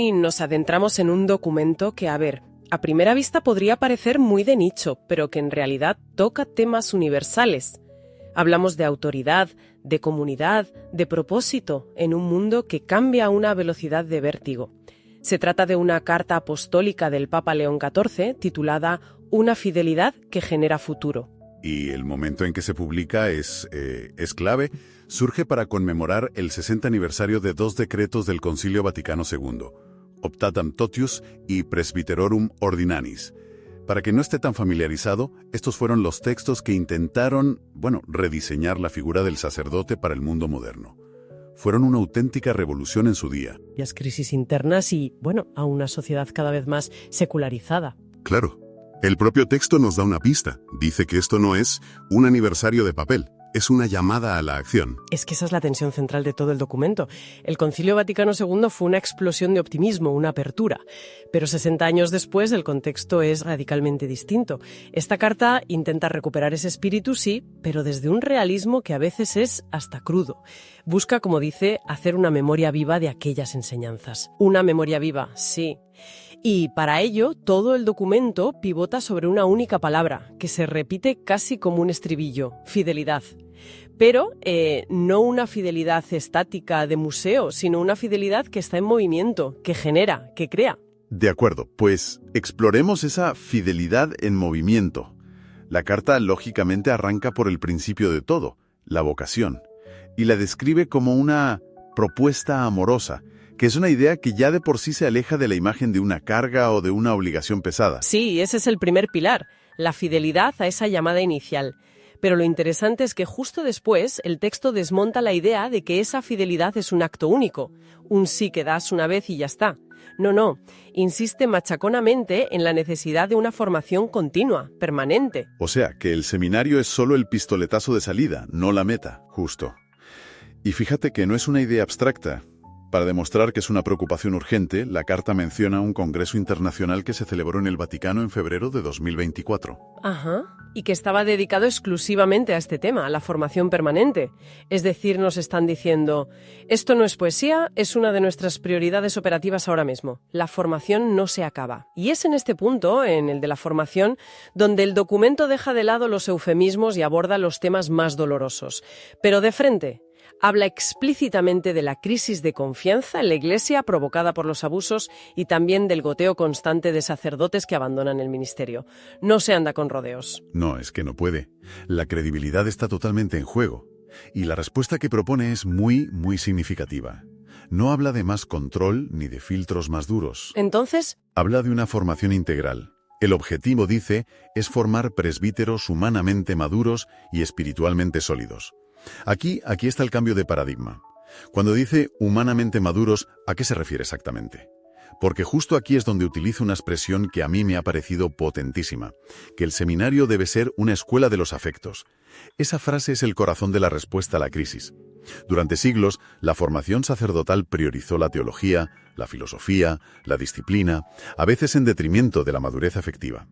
Hoy nos adentramos en un documento que, a primera vista podría parecer muy de nicho, pero que en realidad toca temas universales. Hablamos de autoridad, de comunidad, de propósito, en un mundo que cambia a una velocidad de vértigo. Se trata de una carta apostólica del Papa León XIV titulada Una fidelidad que genera futuro. Y el momento en que se publica es clave. Surge para conmemorar el 60 aniversario de dos decretos del Concilio Vaticano II, Optatam Totius y Presbyterorum Ordinanis. Para que no esté tan familiarizado, estos fueron los textos que intentaron, rediseñar la figura del sacerdote para el mundo moderno. Fueron una auténtica revolución en su día. Las crisis internas y, a una sociedad cada vez más secularizada. Claro. El propio texto nos da una pista. Dice que esto no es un aniversario de papel, es una llamada a la acción. Es que esa es la tensión central de todo el documento. El Concilio Vaticano II fue una explosión de optimismo, una apertura. Pero 60 años después el contexto es radicalmente distinto. Esta carta intenta recuperar ese espíritu, sí, pero desde un realismo que a veces es hasta crudo. Busca, como dice, hacer una memoria viva de aquellas enseñanzas. Una memoria viva, sí. Y para ello, todo el documento pivota sobre una única palabra, que se repite casi como un estribillo: fidelidad. Pero no una fidelidad estática de museo, sino una fidelidad que está en movimiento, que genera, que crea. De acuerdo, pues exploremos esa fidelidad en movimiento. La carta lógicamente arranca por el principio de todo, la vocación, y la describe como una propuesta amorosa, que es una idea que ya de por sí se aleja de la imagen de una carga o de una obligación pesada. Sí, ese es el primer pilar, la fidelidad a esa llamada inicial. Pero lo interesante es que justo después el texto desmonta la idea de que esa fidelidad es un acto único, un sí que das una vez y ya está. No, insiste machaconamente en la necesidad de una formación continua, permanente. O sea, que el seminario es solo el pistoletazo de salida, no la meta, justo. Y fíjate que no es una idea abstracta. Para demostrar que es una preocupación urgente, la carta menciona un congreso internacional que se celebró en el Vaticano en febrero de 2024. Ajá, y que estaba dedicado exclusivamente a este tema, a la formación permanente. Es decir, nos están diciendo, esto no es poesía, es una de nuestras prioridades operativas ahora mismo. La formación no se acaba. Y es en este punto, en el de la formación, donde el documento deja de lado los eufemismos y aborda los temas más dolorosos. Pero de frente, habla explícitamente de la crisis de confianza en la Iglesia provocada por los abusos y también del goteo constante de sacerdotes que abandonan el ministerio. No se anda con rodeos. No, es que no puede. La credibilidad está totalmente en juego. Y la respuesta que propone es muy, muy significativa. No habla de más control ni de filtros más duros. Entonces, habla de una formación integral. El objetivo, dice, es formar presbíteros humanamente maduros y espiritualmente sólidos. Aquí está el cambio de paradigma. Cuando dice humanamente maduros, ¿a qué se refiere exactamente? Porque justo aquí es donde utiliza una expresión que a mí me ha parecido potentísima, que el seminario debe ser una escuela de los afectos. Esa frase es el corazón de la respuesta a la crisis. Durante siglos, la formación sacerdotal priorizó la teología, la filosofía, la disciplina, a veces en detrimento de la madurez afectiva.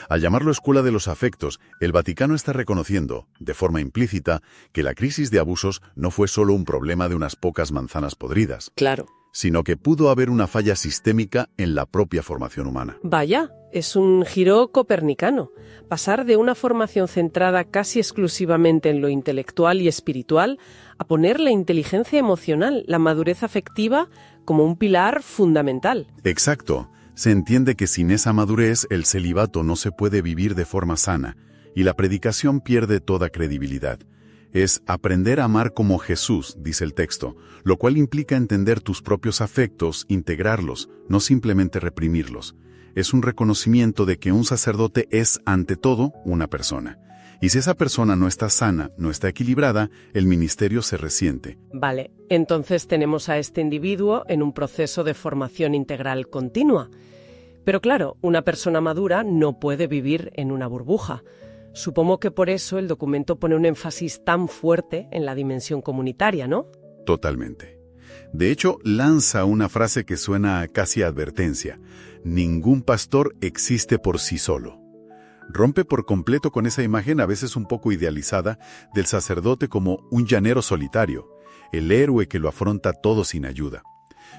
Al llamarlo escuela de los afectos, el Vaticano está reconociendo, de forma implícita, que la crisis de abusos no fue solo un problema de unas pocas manzanas podridas. Claro. Sino que pudo haber una falla sistémica en la propia formación humana. Vaya, es un giro copernicano. Pasar de una formación centrada casi exclusivamente en lo intelectual y espiritual a poner la inteligencia emocional, la madurez afectiva, como un pilar fundamental. Exacto. Se entiende que sin esa madurez el celibato no se puede vivir de forma sana y la predicación pierde toda credibilidad. Es aprender a amar como Jesús, dice el texto, lo cual implica entender tus propios afectos, integrarlos, no simplemente reprimirlos. Es un reconocimiento de que un sacerdote es, ante todo, una persona. Y si esa persona no está sana, no está equilibrada, el ministerio se resiente. Vale, entonces tenemos a este individuo en un proceso de formación integral continua. Pero claro, una persona madura no puede vivir en una burbuja. Supongo que por eso el documento pone un énfasis tan fuerte en la dimensión comunitaria, ¿no? Totalmente. De hecho, lanza una frase que suena casi a advertencia. Ningún pastor existe por sí solo. Rompe por completo con esa imagen a veces un poco idealizada del sacerdote como un llanero solitario, el héroe que lo afronta todo sin ayuda.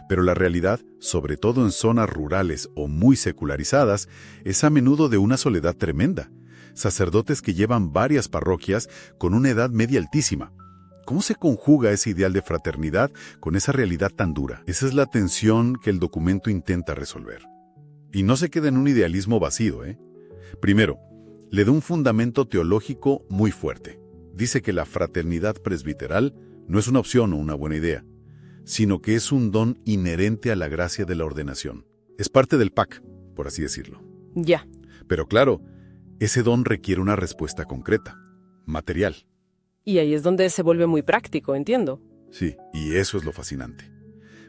Pero la realidad, sobre todo en zonas rurales o muy secularizadas, es a menudo de una soledad tremenda. Sacerdotes que llevan varias parroquias con una edad media altísima. ¿Cómo se conjuga ese ideal de fraternidad con esa realidad tan dura? Esa es la tensión que el documento intenta resolver. Y no se queda en un idealismo vacío, ¿eh? Primero, le da un fundamento teológico muy fuerte. Dice que la fraternidad presbiteral no es una opción o una buena idea, sino que es un don inherente a la gracia de la ordenación. Es parte del PAC, por así decirlo. Ya. Pero claro, ese don requiere una respuesta concreta, material. Y ahí es donde se vuelve muy práctico, entiendo. Sí, y eso es lo fascinante.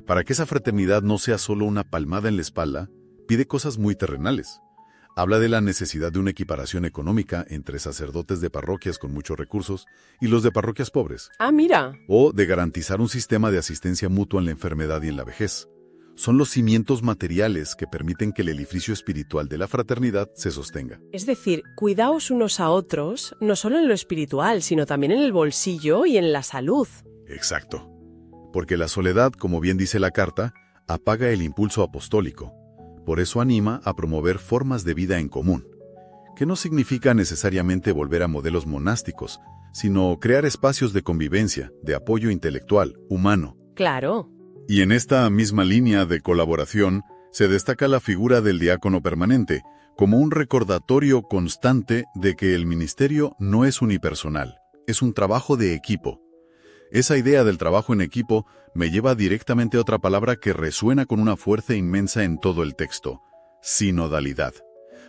Para que esa fraternidad no sea solo una palmada en la espalda, pide cosas muy terrenales. Habla de la necesidad de una equiparación económica entre sacerdotes de parroquias con muchos recursos y los de parroquias pobres. Ah, mira. O de garantizar un sistema de asistencia mutua en la enfermedad y en la vejez. Son los cimientos materiales que permiten que el edificio espiritual de la fraternidad se sostenga. Es decir, cuidaos unos a otros, no solo en lo espiritual, sino también en el bolsillo y en la salud. Exacto. Porque la soledad, como bien dice la carta, apaga el impulso apostólico. Por eso anima a promover formas de vida en común, que no significa necesariamente volver a modelos monásticos, sino crear espacios de convivencia, de apoyo intelectual, humano. Claro. Y en esta misma línea de colaboración se destaca la figura del diácono permanente, como un recordatorio constante de que el ministerio no es unipersonal, es un trabajo de equipo. Esa idea del trabajo en equipo me lleva directamente a otra palabra que resuena con una fuerza inmensa en todo el texto: sinodalidad.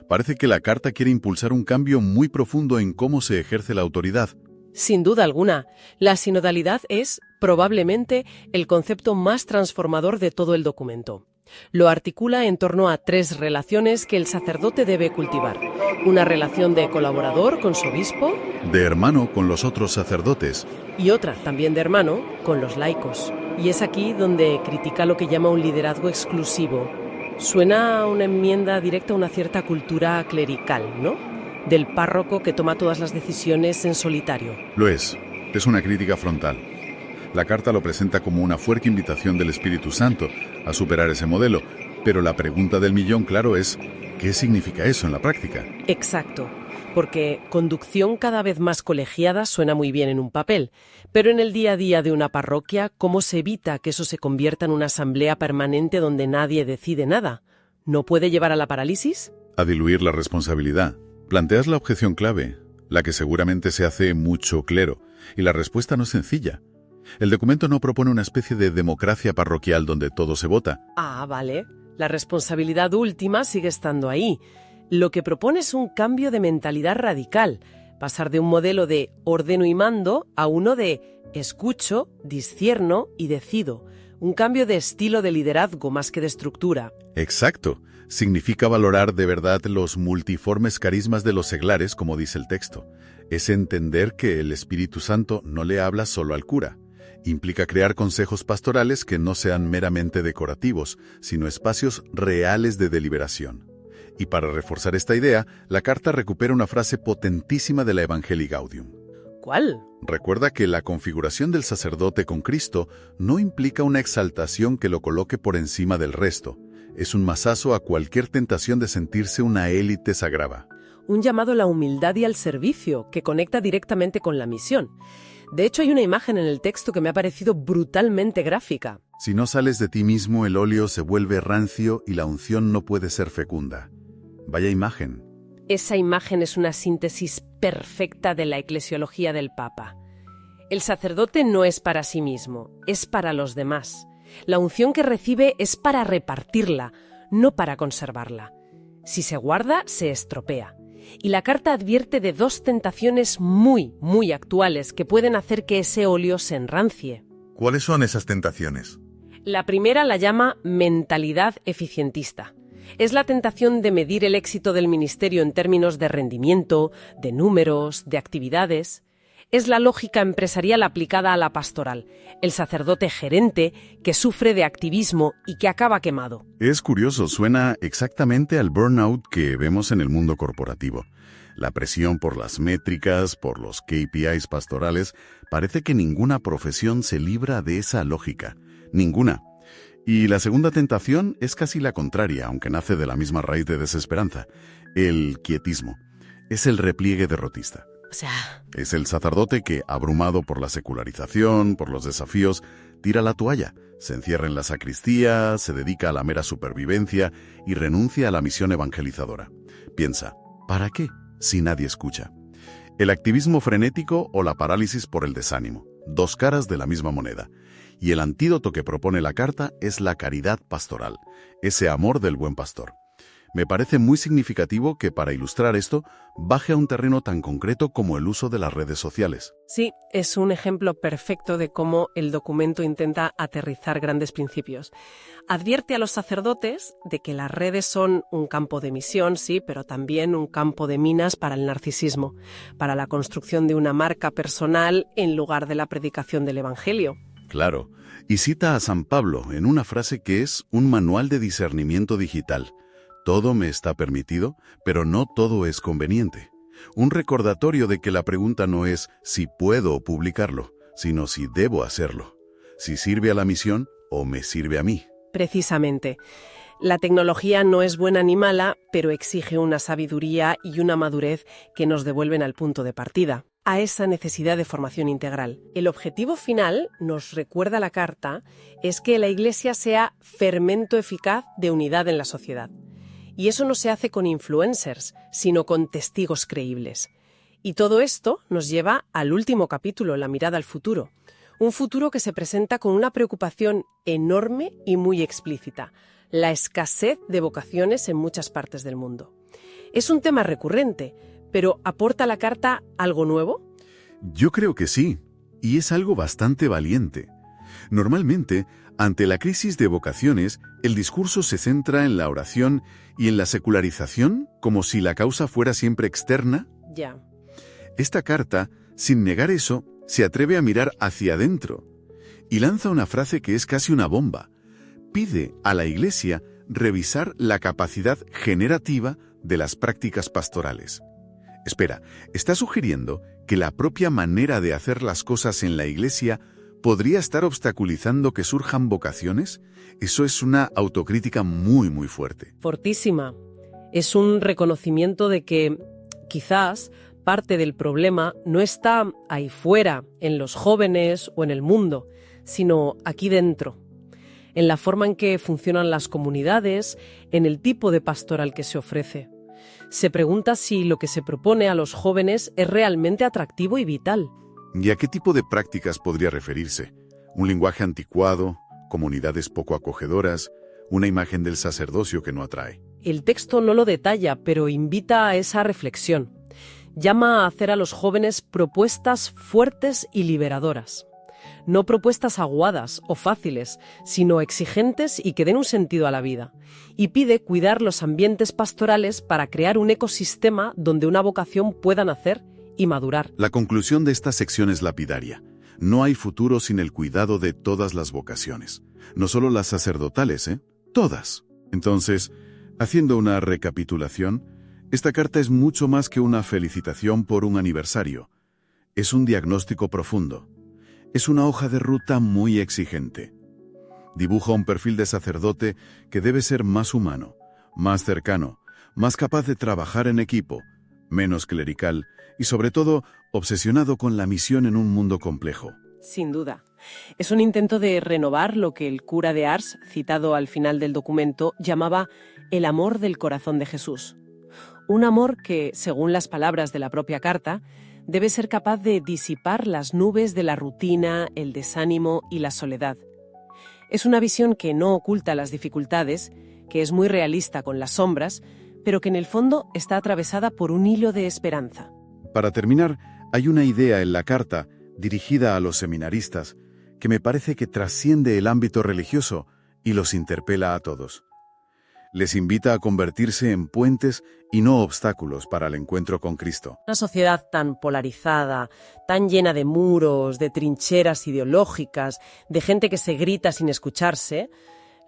Parece que la carta quiere impulsar un cambio muy profundo en cómo se ejerce la autoridad. Sin duda alguna, la sinodalidad es, probablemente, el concepto más transformador de todo el documento. Lo articula en torno a 3 relaciones que el sacerdote debe cultivar. Una relación de colaborador con su obispo, De hermano con los otros sacerdotes. y otra, también de hermano, con los laicos. Y es aquí donde critica lo que llama un liderazgo exclusivo. Suena a una enmienda directa a una cierta cultura clerical, ¿no? Del párroco que toma todas las decisiones en solitario. Lo es una crítica frontal. La carta lo presenta como una fuerte invitación del Espíritu Santo a superar ese modelo, pero la pregunta del millón, claro, es ¿qué significa eso en la práctica? Exacto, porque conducción cada vez más colegiada suena muy bien en un papel, pero en el día a día de una parroquia, ¿cómo se evita que eso se convierta en una asamblea permanente donde nadie decide nada? ¿No puede llevar a la parálisis? A diluir la responsabilidad. Planteas la objeción clave, la que seguramente se hace mucho clero, y la respuesta no es sencilla. El documento no propone una especie de democracia parroquial donde todo se vota. Ah, vale. La responsabilidad última sigue estando ahí. Lo que propone es un cambio de mentalidad radical, pasar de un modelo de ordeno y mando a uno de escucho, discierno y decido. Un cambio de estilo de liderazgo más que de estructura. Exacto. Significa valorar de verdad los multiformes carismas de los seglares, como dice el texto. Es entender que el Espíritu Santo no le habla solo al cura. Implica crear consejos pastorales que no sean meramente decorativos, sino espacios reales de deliberación. Y para reforzar esta idea, la carta recupera una frase potentísima de la Evangelii Gaudium. ¿Cuál? Recuerda que la configuración del sacerdote con Cristo no implica una exaltación que lo coloque por encima del resto. Es un mazazo a cualquier tentación de sentirse una élite sagrada. Un llamado a la humildad y al servicio, que conecta directamente con la misión. De hecho, hay una imagen en el texto que me ha parecido brutalmente gráfica. Si no sales de ti mismo, el óleo se vuelve rancio y la unción no puede ser fecunda. Vaya imagen. Esa imagen es una síntesis perfecta de la eclesiología del Papa. El sacerdote no es para sí mismo, es para los demás. La unción que recibe es para repartirla, no para conservarla. Si se guarda, se estropea. Y la carta advierte de 2 tentaciones muy actuales que pueden hacer que ese óleo se enrancie. ¿Cuáles son esas tentaciones? La primera la llama mentalidad eficientista. Es la tentación de medir el éxito del ministerio en términos de rendimiento, de números, de actividades. Es la lógica empresarial aplicada a la pastoral, el sacerdote gerente que sufre de activismo y que acaba quemado. Es curioso, suena exactamente al burnout que vemos en el mundo corporativo. La presión por las métricas, por los KPIs pastorales, parece que ninguna profesión se libra de esa lógica. Ninguna. Y la segunda tentación es casi la contraria, aunque nace de la misma raíz de desesperanza, el quietismo. Es el repliegue derrotista. O sea, Es el sacerdote que, abrumado por la secularización, por los desafíos, tira la toalla, se encierra en la sacristía, se dedica a la mera supervivencia y renuncia a la misión evangelizadora. Piensa, ¿para qué? Si nadie escucha. El activismo frenético o la parálisis por el desánimo, dos caras de la misma moneda. Y el antídoto que propone la carta es la caridad pastoral, ese amor del buen pastor. Me parece muy significativo que para ilustrar esto baje a un terreno tan concreto como el uso de las redes sociales. sí, es un ejemplo perfecto de cómo el documento intenta aterrizar grandes principios. Advierte a los sacerdotes de que las redes son un campo de misión, sí, pero también un campo de minas para el narcisismo, para la construcción de una marca personal en lugar de la predicación del Evangelio. Claro, y cita a San Pablo en una frase que es un manual de discernimiento digital. Todo me está permitido, pero no todo es conveniente. Un recordatorio de que la pregunta no es si puedo publicarlo, sino si debo hacerlo. Si sirve a la misión o me sirve a mí. Precisamente. La tecnología no es buena ni mala, pero exige una sabiduría y una madurez que nos devuelven al punto de partida, a esa necesidad de formación integral. El objetivo final, nos recuerda la carta, es que la Iglesia sea fermento eficaz de unidad en la sociedad. Y eso no se hace con influencers, sino con testigos creíbles. Y todo esto nos lleva al último capítulo, la mirada al futuro. Un futuro que se presenta con una preocupación enorme y muy explícita: la escasez de vocaciones en muchas partes del mundo. Es un tema recurrente, pero ¿aporta la carta algo nuevo? Yo creo que sí, y es algo bastante valiente. Normalmente, ante la crisis de vocaciones, el discurso se centra en la oración y en la secularización, como si la causa fuera siempre externa. Ya. Esta carta, sin negar eso, se atreve a mirar hacia adentro y lanza una frase que es casi una bomba. Pide a la Iglesia revisar la capacidad generativa de las prácticas pastorales. Espera, ¿está sugiriendo que la propia manera de hacer las cosas en la Iglesia podría estar obstaculizando que surjan vocaciones? Eso es una autocrítica muy, muy fuerte. Fortísima. Es un reconocimiento de que quizás parte del problema no está ahí fuera, en los jóvenes o en el mundo, sino aquí dentro, en la forma en que funcionan las comunidades, en el tipo de pastoral que se ofrece. Se pregunta si lo que se propone a los jóvenes es realmente atractivo y vital. ¿Y a qué tipo de prácticas podría referirse? ¿Un lenguaje anticuado? ¿Comunidades poco acogedoras? ¿Una imagen del sacerdocio que no atrae? El texto no lo detalla, pero invita a esa reflexión. Llama a hacer a los jóvenes propuestas fuertes y liberadoras. No propuestas aguadas o fáciles, sino exigentes y que den un sentido a la vida. Y pide cuidar los ambientes pastorales para crear un ecosistema donde una vocación pueda nacer y madurar. La conclusión de esta sección es lapidaria. No hay futuro sin el cuidado de todas las vocaciones. No solo las sacerdotales, Todas. Entonces, haciendo una recapitulación, esta carta es mucho más que una felicitación por un aniversario. Es un diagnóstico profundo. Es una hoja de ruta muy exigente. Dibuja un perfil de sacerdote que debe ser más humano, más cercano, más capaz de trabajar en equipo, menos clerical y, sobre todo, obsesionado con la misión en un mundo complejo. Sin duda. Es un intento de renovar lo que el cura de Ars, citado al final del documento, llamaba el amor del corazón de Jesús. Un amor que, según las palabras de la propia carta, debe ser capaz de disipar las nubes de la rutina, el desánimo y la soledad. Es una visión que no oculta las dificultades, que es muy realista con las sombras, pero que en el fondo está atravesada por un hilo de esperanza. Para terminar, hay una idea en la carta, dirigida a los seminaristas, que me parece que trasciende el ámbito religioso y los interpela a todos. Les invita a convertirse en puentes y no obstáculos para el encuentro con Cristo. Una sociedad tan polarizada, tan llena de muros, de trincheras ideológicas, de gente que se grita sin escucharse,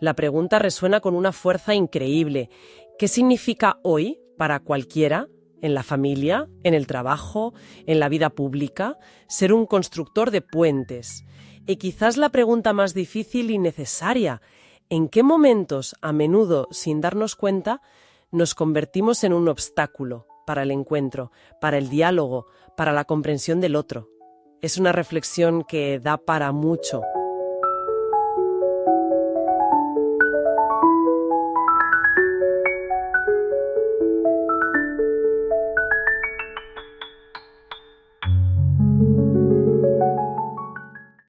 la pregunta resuena con una fuerza increíble. ¿Qué significa hoy para cualquiera, en la familia, en el trabajo, en la vida pública, ser un constructor de puentes? Y quizás la pregunta más difícil y necesaria: ¿En qué momentos, a menudo, sin darnos cuenta, nos convertimos en un obstáculo para el encuentro, para el diálogo, para la comprensión del otro? Es una reflexión que da para mucho.